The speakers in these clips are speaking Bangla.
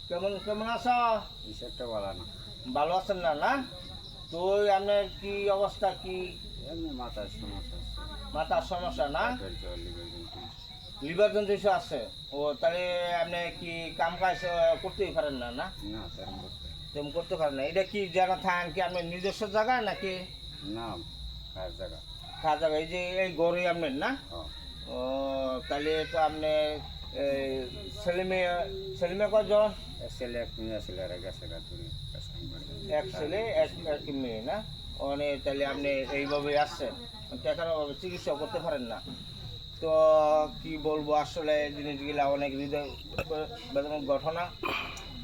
কেমন কেমন আছো? বিষয়টা বলা না। ভালো আছেন না? না তো আপনার কি অবস্থা? কি এমনি মাথার সমস্যা আছে। মাথার সমস্যা না? পেটের জ্বর, লিভার জন্ডিস। লিভার জন্ডিস আছে? ও তাহলে আপনি কি কাম কাজ করতেই পারেন না? না না সেরকম করতে। তেমন করতে পারেন না। এটা কি জায়গা থাকেন কি আপনার নিজস্ব জায়গা নাকি না খায়ের জায়গা। খাওয়া জায়গা? এই যে এই গড়ে আপনার না? হ্যাঁ ও তাহলে তো আপনি ছেলে মেয়ে ছেলে মেয়ে কজন? এক ছেলে এক মেয়ে ছেলে আর গেছে গা দূরে কাজ কাম করে। এক ছেলে এক মেয়ে না? অনেক তাহলে আপনি এইভাবে আসছেন, টাকার অভাবে চিকিৎসা করতে পারেন না। তো কি বলবো, আসলে জিনিসগুলা অনেক হৃদয় বেদনার ঘটনা।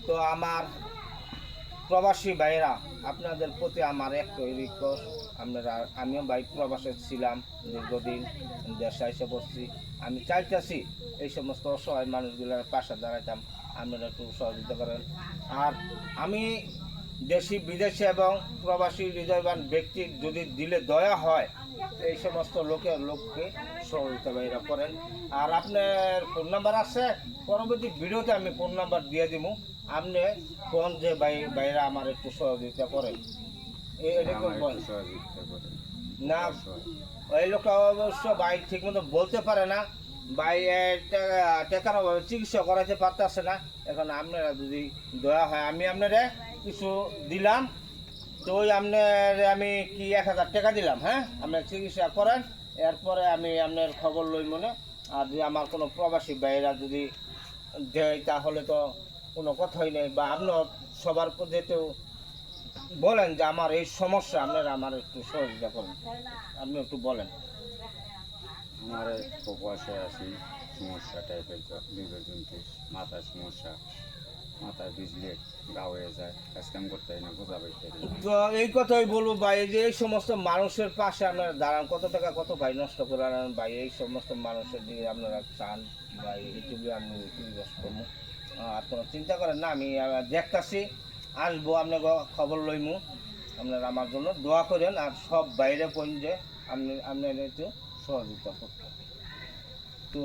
তো আমার প্রবাসী ভাইরা, আপনাদের প্রতি আমার একটাই রিকোয়েস্ট, আপনারা আমিও ভাই প্রবাসে ছিলাম দীর্ঘদিন, দেশে এসে বসছি। আমি চাইতেছি এই সমস্ত অসহায় মানুষগুলোর পাশে দাঁড়াইতাম, আপনারা একটু সহযোগিতা করেন। আর আমি দেশি বিদেশি এবং প্রবাসী হৃদয়বান ব্যক্তি যদি দিলে দয়া হয়, এই সমস্ত লোককে সহযোগিতা ভাইরা করেন। আর আপনার ফোন নাম্বার আছে, পরবর্তী ভিডিওতে আমি ফোন নাম্বার দিয়ে দিব। আপনি ফোন যে ভাইরা আমার একটু সহযোগিতা করেন, এরকম আমার বলেন একটু সহযোগিতা করে। না। ওই লোকটা অবশ্য ভাই ঠিক মতো বলতে পারে না, ভাই টাকার অভাবে চিকিৎসা করাইতে পারতেছে না। এখন আপনারা যদি দয়া হয়, আমি আপনারা কিছু দিলাম। তো ওই আপনার আমি কি 1000 টাকা দিলাম, হ্যাঁ, আপনার চিকিৎসা করেন। এরপরে আমি আপনার খবর লই মনে। আর যদি আমার কোনো প্রবাসী ভাইয়েরা যদি দেয় তাহলে তো কোনো কথাই নেই। বা আপনিও সবার যেহেতু বলেন যে আমার এই সমস্যা, আপনারা আমার একটু সহযোগিতা করেন, আপনি একটু বলেন। আমার বয়সে আছি, সমস্যা টাইপের লিভার জন্ডিস, মাথার সমস্যা, মাথায় বিজলে গা হয়ে যায়, কাজ কাম করতে হয় না, বোঝা পাইতে হয় না। তো এই কথাই বলবো ভাই, যে এই সমস্ত মানুষের পাশে আপনারা দাঁড়ান। কত টাকা কত ভাই নষ্ট করে আনেন ভাই, এই সমস্ত মানুষের দিকে আপনারা চান ভাই, ইউটিউবে আমি ইনভেস্ট করবো। আর কোনো চিন্তা করেন না, আমি দেখতাছি, আসবো, আপনার খবর লইমু। আপনারা আমার জন্য দোয়া করেন। আর সব বাইরে কোন যে আপনি একটু সহযোগিতা করতে। তো